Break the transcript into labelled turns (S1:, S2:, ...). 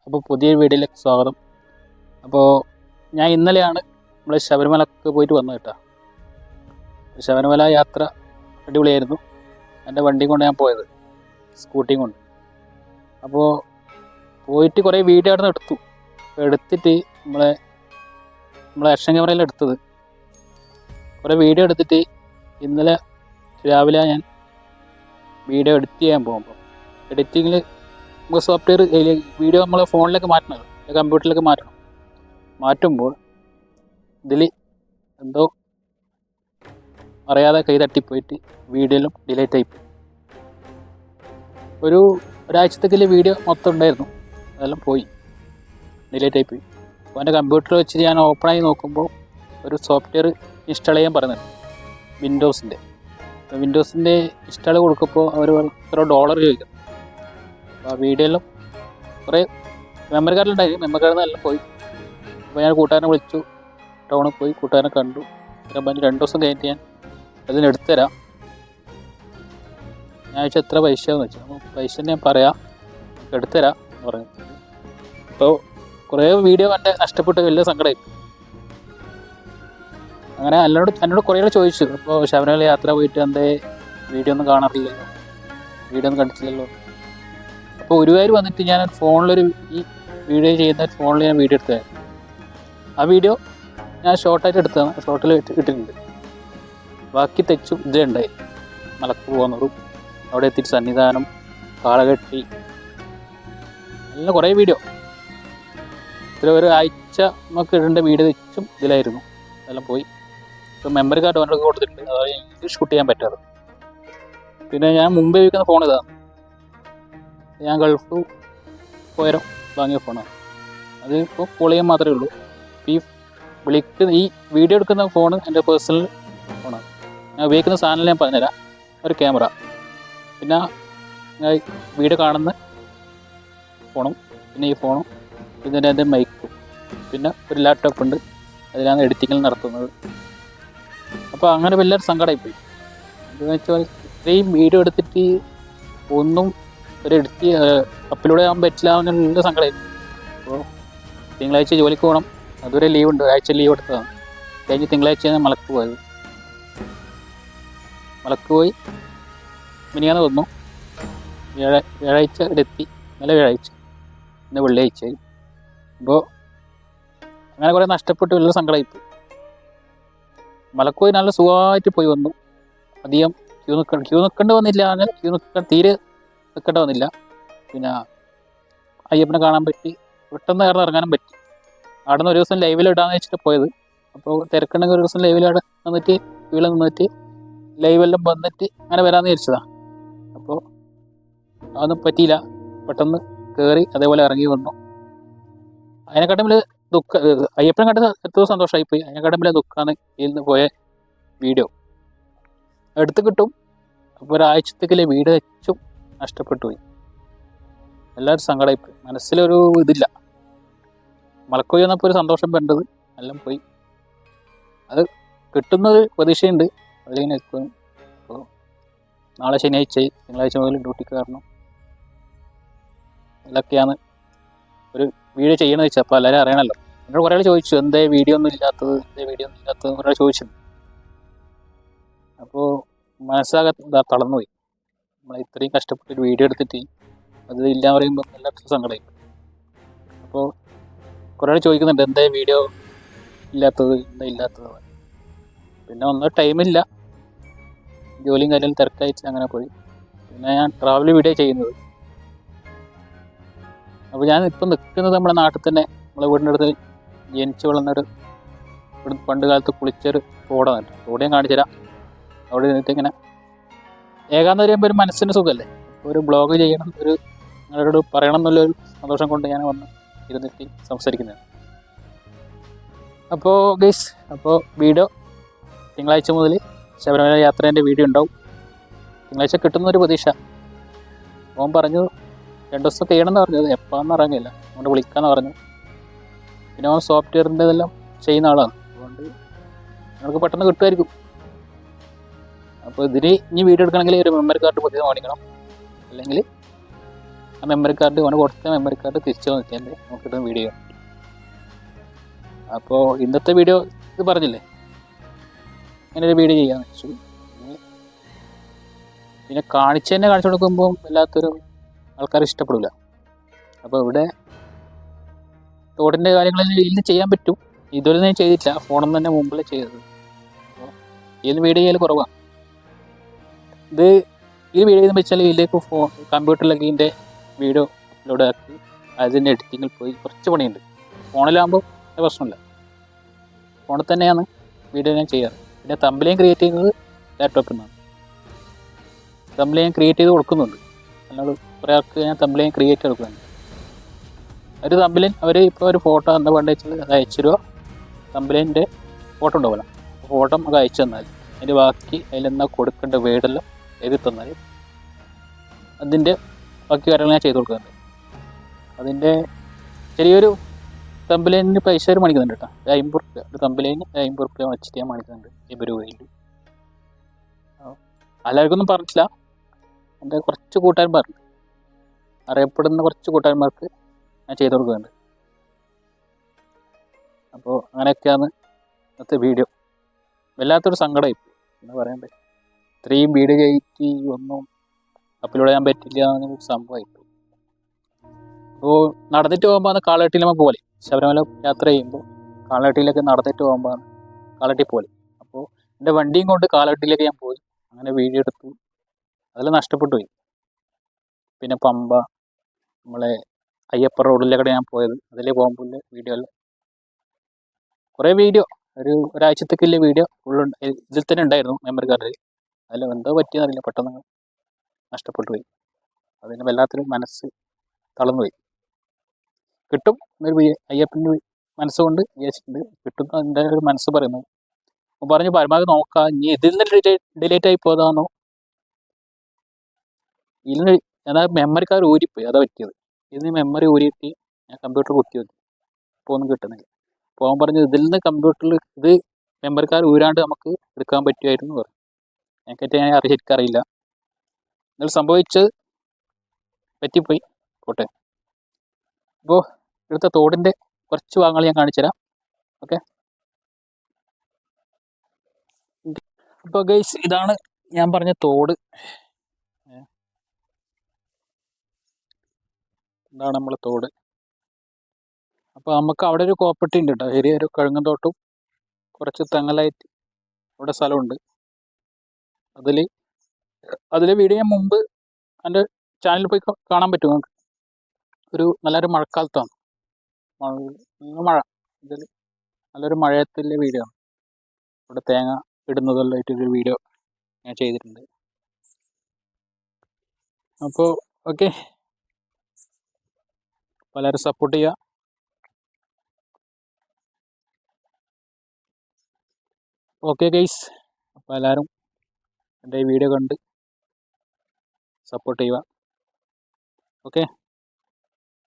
S1: അപ്പോൾ പുതിയ വീഡിയോയിലേക്ക് സ്വാഗതം. അപ്പോൾ ഞാൻ ഇന്നലെയാണ് നമ്മൾ ശബരിമലക്ക് പോയിട്ട് വന്നത് കേട്ടോ. ശബരിമല യാത്ര അടിപൊളിയായിരുന്നു. എൻ്റെ വണ്ടി കൊണ്ട് ഞാൻ പോയത്, സ്കൂട്ടിയും കൊണ്ട്. അപ്പോൾ പോയിട്ട് കുറേ വീഡിയോ അവിടെ നിന്ന് എടുത്തിട്ട് നമ്മളെ ആക്ഷൻ ക്യാമറയിൽ എടുത്തത് കുറേ വീഡിയോ എടുത്തിട്ട് ഇന്നലെ രാവിലെ ഞാൻ വീഡിയോ എഡിറ്റ് ചെയ്യാൻ പോകുമ്പോൾ എഡിറ്റിങ്ങിൽ നമുക്ക് സോഫ്റ്റ്വെയർ വീഡിയോ നമ്മളെ ഫോണിലേക്ക് മാറ്റണം, കമ്പ്യൂട്ടറിലേക്ക് മാറ്റുമ്പോൾ ഇതിൽ എന്തോ അറിയാതെ കൈ തട്ടിപ്പോയിട്ട് വീഡിയോയിലും ഡിലീറ്റ് ആയിപ്പോയി. ഒരാഴ്ചത്തേക്കുള്ള വീഡിയോ മൊത്തം ഉണ്ടായിരുന്നു, അതെല്ലാം പോയി, ഡിലീറ്റ് ആയിപ്പോയി. അപ്പോൾ എൻ്റെ കമ്പ്യൂട്ടറിൽ വെച്ച് ഞാൻ ഓപ്പണായി നോക്കുമ്പോൾ ഒരു സോഫ്റ്റ്വെയർ ഇൻസ്റ്റാൾ ചെയ്യാൻ പറയുന്നുണ്ട്, വിൻഡോസിൻ്റെ ഇൻസ്റ്റാൾ കൊടുക്കുമ്പോൾ അവർ $1 ചോദിക്കും. അപ്പോൾ ആ വീഡിയോയിലും കുറേ മെമ്മറി കാർഡിലുണ്ടായിരുന്നു, മെമ്മറി കാർഡിൽ നിന്നെല്ലാം പോയി. അപ്പോൾ ഞാൻ കൂട്ടുകാരനെ വിളിച്ചു, ടൗണിൽ പോയി കൂട്ടുകാരനെ കണ്ടു. ഞാൻ പറഞ്ഞു 2 ദിവസം കഴിഞ്ഞിട്ട് ഞാൻ അതിന് എടുത്തുതരാം. ഞാൻ ചോദിച്ചാൽ എത്ര പൈസയാണെന്ന് വെച്ചു. അപ്പോൾ പൈസ ഞാൻ പറയാം, എടുത്തുതരാം എന്ന് പറഞ്ഞു. അപ്പോൾ കുറേ വീഡിയോ കണ്ട് നഷ്ടപ്പെട്ട് വലിയ സങ്കടമായി. അങ്ങനെ എന്നോട് കുറേ ചോദിച്ചു, അപ്പോൾ ശബരിമല യാത്ര പോയിട്ട് എന്തേ വീഡിയോ ഒന്നും കാണാറില്ലല്ലോ, വീഡിയോ ഒന്നും കണ്ടിട്ടില്ലല്ലോ. അപ്പോൾ ഒരുപാട് വന്നിട്ട് ഞാൻ ഫോണിലൊരു ഈ വീഡിയോ ചെയ്യുന്ന ഫോണിൽ ഞാൻ വീഡിയോ എടുത്തതായിരുന്നു. ആ വീഡിയോ ഞാൻ ഷോർട്ടായിട്ട് എടുത്തതാണ്, ഷോർട്ടിൽ ഇട്ടിട്ടുണ്ട്. ബാക്കി തെച്ചും ഇതുണ്ടായി. മലക്ക് പോകുന്നതും അവിടെ എത്തിയിട്ട് സന്നിധാനം, കാളകെട്ടി, എല്ലാം കുറേ വീഡിയോ. ഒരാഴ്ച നമുക്ക് ഇടേണ്ട വീഡിയോ തെച്ചും ഇതിലായിരുന്നു, അതെല്ലാം പോയി. ഇപ്പോൾ മെമ്മറി കാർഡ് അവനൊക്കെ കൊടുത്തിട്ടുണ്ട്, അതായത് എനിക്ക് ഷൂട്ട് ചെയ്യാൻ പറ്റാറ്. പിന്നെ ഞാൻ മുമ്പേ ഉപയോഗിക്കുന്ന ഫോൺ ഇതാണ്, ഞാൻ ഗൾഫ് പോയാലും വാങ്ങിയ ഫോണാണ്. അത് ഇപ്പോൾ കോൾ ചെയ്യാൻ മാത്രമേ ഉള്ളൂ. ഈ വീഡിയോ എടുക്കുന്ന ഫോൺ എൻ്റെ പേഴ്സണൽ ഫോണാണ്. ഞാൻ ഉപയോഗിക്കുന്ന സാധനം ഞാൻ പറഞ്ഞുതരാം. ഒരു ക്യാമറ, പിന്നെ ഞാൻ വീഡിയോ കാണുന്ന ഫോണും, പിന്നെ ഈ ഫോണും, പിന്നെ എൻ്റെ മൈക്കും, പിന്നെ ഒരു ലാപ്ടോപ്പ് ഉണ്ട്, അതിലാണ് എഡിറ്റിങ്ങിൽ നടത്തുന്നത്. അപ്പോൾ അങ്ങനെ വലിയൊരു സങ്കടമായിപ്പോയി. എന്താണെന്ന് വെച്ചാൽ ഇത്രയും വീഡിയോ എടുത്തിട്ട് ഒന്നും ഒരു എഡിറ്റ് അപ്പിലൂടെ ആകാൻ പറ്റില്ല, നല്ല സങ്കടമായി. അപ്പോൾ തിങ്കളാഴ്ച ജോലിക്ക് പോകണം, അതുവരെ ലീവ് ഉണ്ട്, ഒരാഴ്ച ലീവ് എടുത്തതാണ്. കഴിഞ്ഞ് തിങ്കളാഴ്ചയാണ് മലക്ക് പോയത്. മലക്ക് പോയി മിനിയാന്ന് വന്നു, വ്യാഴാഴ്ച ഇവിടെത്തി. ഇന്നലെ വ്യാഴാഴ്ച, ഇന്ന് വെള്ളിയാഴ്ചയായി. അപ്പോൾ അങ്ങനെ കുറേ നഷ്ടപ്പെട്ട് വലിയ സങ്കടമായിപ്പോയി. മലക്ക് പോയി നല്ല സുഖമായിട്ട് പോയി വന്നു. അധികം ക്യൂ നിൽക്കേണ്ടി വന്നില്ല, അങ്ങനെ തീരെ നിൽക്കേണ്ടി വന്നില്ല. പിന്നെ അയ്യപ്പനെ കാണാൻ പറ്റി, പെട്ടെന്ന് കയറി ഇറങ്ങാനും പറ്റി. അവിടെ നിന്ന് ഒരു ദിവസം ലൈവിലിടാന്ന് വെച്ചിട്ട് പോയത്. അപ്പോൾ തിരക്കുണ്ടെങ്കിൽ ഒരു ദിവസം ലൈവിലവിടെ വന്നിട്ട് വീട്ടിൽ നിന്നിട്ട് ലൈവെല്ലാം വന്നിട്ട് അങ്ങനെ വരാമെന്ന് വിചാരിച്ചതാണ്. അപ്പോൾ അതൊന്നും പറ്റിയില്ല, പെട്ടെന്ന് കയറി അതേപോലെ ഇറങ്ങി വന്നു. അതിനെക്കാട്ടും വലിയ അയ്യപ്പനെ കണ്ട് എത്രയോ സന്തോഷമായിപ്പോയി. അതിനെക്കാട്ടും വലിയ ദുഃഖമാണ് ഇതിൽ നിന്ന് പോയ വീഡിയോ. എടുത്ത് കിട്ടും, അപ്പോൾ ഒരാഴ്ചത്തേക്കില്ലേ വീഡിയോ വെച്ചും നഷ്ടപ്പെട്ടു പോയി. എല്ലാവരും സങ്കടമായിപ്പോയി, മനസ്സിലൊരു ഇതില്ല. മലക്കോയി വന്നപ്പോൾ ഒരു സന്തോഷം വേണ്ടത് എല്ലാം പോയി. അത് കിട്ടുന്നൊരു പ്രതീക്ഷയുണ്ട്, അതിലിങ്ങനെ എത്തും. അപ്പോൾ നാളെ ശനിയാഴ്ച, തിങ്കളാഴ്ച മുതൽ ഡ്യൂട്ടിക്ക് കയറണം. ഇതൊക്കെയാണ് ഒരു വീഡിയോ ചെയ്യണമെന്ന് വെച്ചാൽ. അപ്പോൾ എല്ലാവരും അറിയണമല്ലോ. എന്നോട് കുറേ ചോദിച്ചു, എന്തേ വീഡിയോ ഒന്നും ഇല്ലാത്തത് കുറേ ചോദിച്ചു. അപ്പോൾ മനസ്സാകെ തളർന്നുപോയി. നമ്മൾ ഇത്രയും കഷ്ടപ്പെട്ട് വീഡിയോ എടുത്തിട്ട് അത് ഇല്ലാന്ന് പറയുമ്പോൾ എല്ലാവർക്കും സങ്കടമായി. അപ്പോൾ കുറേ ചോദിക്കുന്നുണ്ട്, എന്തേ വീഡിയോ ഇല്ലാത്തത്. പിന്നെ ഒന്നും ടൈമില്ല, ജോലിയും കാര്യം തിരക്കായിട്ട് അങ്ങനെ പോയി. പിന്നെ ഞാൻ ട്രാവൽ വീഡിയോ ചെയ്യുന്നത്. അപ്പോൾ ഞാൻ ഇപ്പം നിൽക്കുന്നത് നമ്മുടെ നാട്ടിൽ തന്നെ, നമ്മളെ വീടിൻ്റെ അടുത്ത് ജനിച്ച് വളർന്നൊരു പണ്ട് കാലത്ത് കുളിച്ചൊരു റോഡാണ്. റോഡ് ഞാൻ കാണിച്ചു തരാം. അവിടെ നിന്നിട്ട് ഇങ്ങനെ ഏകാന്ന് പറയുമ്പോൾ ഒരു മനസ്സിന് സുഖമല്ലേ. ഒരു ബ്ലോഗ് ചെയ്യണം, നിങ്ങളോട് പറയണം എന്നുള്ളൊരു സന്തോഷം കൊണ്ട് ഞാൻ വന്ന് ഇരുന്നിട്ട് സംസാരിക്കുന്നത്. അപ്പോൾ ഗൈസ്, അപ്പോൾ വീഡിയോ തിങ്കളാഴ്ച മുതൽ ശബരിമല യാത്രേൻ്റെ വീഡിയോ ഉണ്ടാവും. തിങ്കളാഴ്ച കിട്ടുന്നൊരു പ്രതീക്ഷ. ഓൻ പറഞ്ഞു 2 ദിവസം ചെയ്യണമെന്ന് പറഞ്ഞത്, എപ്പോഴാണെന്ന് അറിയില്ല. അതുകൊണ്ട് വിളിക്കാമെന്ന് പറഞ്ഞു. പിന്നെ ഓൻ സോഫ്റ്റ്വെയറിൻ്റെ ഇതെല്ലാം ചെയ്യുന്ന ആളാണ്, അതുകൊണ്ട് നമുക്ക് പെട്ടെന്ന് കിട്ടുമായിരിക്കും. അപ്പോൾ ഇതിന് ഇനി വീഡിയോ എടുക്കണമെങ്കിൽ ഒരു മെമ്മറി കാർഡ് പുതിയത് മേടിക്കണം, അല്ലെങ്കിൽ ആ മെമ്മറി കാർഡ് ഓന് കൊടുത്ത മെമ്മറി കാർഡ് തിരിച്ചു നോക്കിയാൽ നോക്കിയിട്ട് വീഡിയോ. അപ്പോൾ ഇന്നത്തെ വീഡിയോ ഇത് പറഞ്ഞില്ലേ, അങ്ങനെ ഒരു വീഡിയോ ചെയ്യാമെന്ന് വെച്ചു. പിന്നെ കാണിച്ചു കൊടുക്കുമ്പോൾ വല്ലാത്തൊരു ആൾക്കാർ ഇഷ്ടപ്പെടില്ല. അപ്പോൾ ഇവിടെ തോടിൻ്റെ കാര്യങ്ങളെല്ലാം ഇതിൽ ചെയ്യാൻ പറ്റും. ഇതുവരെ ഞാൻ ചെയ്തിട്ടില്ല, ഫോണിൽ തന്നെ മുമ്പിൽ ചെയ്തത്. അപ്പോൾ ഇതിൽ വീഡിയോ ചെയ്യൽ കുറവാണ്. ഈ വീഡിയോ എന്ന് വെച്ചാൽ ഇതിലേക്ക് കമ്പ്യൂട്ടറിലേക്ക് ഇതിൻ്റെ വീഡിയോ അപ്ലോഡ് ആക്കി അതിൻ്റെ എഡിറ്റിങ്ങിൽ പോയി കുറച്ച് പണിയുണ്ട്. ഫോണിലാകുമ്പോൾ പ്രശ്നമില്ല, ഫോണിൽ തന്നെയാണ് വീഡിയോ ഞാൻ ചെയ്യാറ്. പിന്നെ തമ്പ്ലൈൻ ക്രിയേറ്റ് ചെയ്യുന്നത് ലാപ്ടോപ്പിൽ നിന്നാണ്. തമ്പ്ലൈൻ ക്രിയേറ്റ് ചെയ്ത് കൊടുക്കുന്നുണ്ട്, അല്ലാതെ കുറേ ആൾക്ക് ഞാൻ തമ്പ്ലൈൻ ക്രിയേറ്റ് കൊടുക്കുന്നുണ്ട്. ഒരു തമ്പ്ലൈൻ അവർ ഇപ്പോൾ ഒരു ഫോട്ടോ എന്താ വേണ്ടത് വെച്ചാൽ അത് അയച്ചു തരുക. തമ്പ്ലൈൻ്റെ ഫോട്ടോ ഉണ്ടാവില്ല, ഫോട്ടോ നമുക്ക് അയച്ചു തന്നാൽ അതിൻ്റെ ബാക്കി അതിലെന്താ കൊടുക്കേണ്ട വേർഡെല്ലാം എഴുതി തന്നാൽ അതിൻ്റെ ബാക്കി കാര്യങ്ങൾ ഞാൻ ചെയ്ത് കൊടുക്കുന്നുണ്ട്. അതിൻ്റെ ചെറിയൊരു തമ്പ്ലൈനിന് പൈസ ഒരു മേടിക്കുന്നുണ്ട് കേട്ടോ, 50 റുപ്യ. ഒരു തമ്പ്ലൈന് 50 റുപ്യ വെച്ചിട്ട് ഞാൻ മേടിക്കുന്നുണ്ട് 50 രൂപയിൽ. എല്ലാവർക്കൊന്നും പറഞ്ഞിട്ടില്ല, എൻ്റെ കുറച്ച് കൂട്ടുകാരന്മാർ, അറിയപ്പെടുന്ന കുറച്ച് കൂട്ടുകാരന്മാർക്ക് ഞാൻ ചെയ്ത് കൊടുക്കുന്നുണ്ട്. അപ്പോൾ അങ്ങനെയൊക്കെയാണ് ഇന്നത്തെ വീഡിയോ. വല്ലാത്തൊരു സങ്കടമായി എന്താ പറയണ്ടേ, ഇത്രയും വീഡിയോ കയറ്റി ഒന്നും അപ്ലോഡ് ചെയ്യാൻ പറ്റില്ല എന്നൊരു സംഭവമായിപ്പോയി. അപ്പോൾ നടന്നിട്ട് പോകുമ്പോൾ കാളകെട്ടിയിൽ നമുക്ക് പോലെ ശബരിമല യാത്ര ചെയ്യുമ്പോൾ കാളകെട്ടിയിലൊക്കെ നടന്നിട്ട് പോകുമ്പോൾ കാളകെട്ടി പോലെ. അപ്പോൾ എൻ്റെ വണ്ടിയും കൊണ്ട് കാളകെട്ടിയിലേക്ക് ഞാൻ പോയി, അങ്ങനെ വീഡിയോ എടുത്തു. അതെല്ലാം നഷ്ടപ്പെട്ടു പോയി. പിന്നെ പമ്പ, നമ്മളെ അയ്യപ്പ റോഡിലേക്കൂടെ ഞാൻ പോയത്, അതിലേ പോകുമ്പോൾ വീഡിയോ എല്ലാം കുറേ വീഡിയോ ഒരാഴ്ചത്തേക്കുള്ള വീഡിയോ ഫുള്ളുണ്ട് ഇതിൽ തന്നെ ഉണ്ടായിരുന്നു മെമ്മറി കാർഡിൽ. അതിൽ എന്തോ പറ്റിയെന്നറിയില്ല, പെട്ടെന്ന് നഷ്ടപ്പെട്ടു പോയി. അതിന് വല്ലാത്തൊരു മനസ്സ് തളർന്നുപോയി. കിട്ടും എന്നൊരു അയ്യപ്പൻ്റെ മനസ്സുകൊണ്ട് വിചാരിച്ചിട്ടുണ്ട്, കിട്ടും എൻ്റെ ഒരു മനസ്സ് പറയുന്നു. അപ്പോൾ പറഞ്ഞു പരമാവധി നോക്കാം, ഇനി ഇതിൽ നിന്ന് ഡിലേറ്റ് ആയി പോയതാണോ, ഇതിന് അതായത് മെമ്മറി കാർഡ് ഊരിപ്പോയി, അതാ പറ്റിയത്. ഇതിന് മെമ്മറി ഊരിയിട്ട് ഞാൻ കമ്പ്യൂട്ടർ കുത്തി വെച്ചു, ഇപ്പോൾ ഒന്നും കിട്ടുന്നില്ല. അപ്പോൾ അവൻ പറഞ്ഞു ഇതിൽ നിന്ന് കമ്പ്യൂട്ടറിൽ ഇത് മെമ്മറി കാർഡ് ഊരാണ്ട് നമുക്ക് എടുക്കാൻ പറ്റുമായിരുന്നു പറഞ്ഞു. എനിക്കറ്റ് ഞാൻ ശരിക്കറിയില്ല, നിങ്ങൾ സംഭവിച്ചത് പറ്റിപ്പോയി പോട്ടെ. അപ്പോൾ ഇവിടുത്തെ തോടിൻ്റെ കുറച്ച് ഭാഗങ്ങൾ ഞാൻ കാണിച്ചു തരാം. ഓക്കെ, അപ്പോൾ ഗൈസ് ഇതാണ് ഞാൻ പറഞ്ഞ തോട്. ഇതാണ് നമ്മളെ തോട്. അപ്പോൾ നമുക്ക് അവിടെ ഒരു കോപ്പർട്ടി ഉണ്ട് കേട്ടോ, ചെറിയൊരു കഴുങ്ങൻ തോട്ടും കുറച്ച് തെങ്ങലായിട്ട് ഇവിടെ സ്ഥലമുണ്ട്. അതിൽ വീഡിയോ ഞാൻ മുമ്പ് എൻ്റെ ചാനലിൽ പോയി കാണാൻ പറ്റും നമുക്ക്. നല്ലൊരു മഴക്കാലത്താണ്, മഴ, ഇതിൽ നല്ലൊരു മഴയത്തിലെ വീഡിയോ ആണ്. ഇവിടെ തേങ്ങ ഇടുന്നതെല്ലായിട്ടൊരു വീഡിയോ ഞാൻ ചെയ്തിട്ടുണ്ട്. അപ്പോൾ ഓക്കെ, എല്ലാവരും സപ്പോർട്ട് ചെയ്യുക. ഓക്കെ ഗൈസ്, അപ്പോൾ എല്ലാവരും എൻ്റെ ഈ വീഡിയോ കണ്ട് സപ്പോർട്ട് ചെയ്യുക. ഓക്കെ.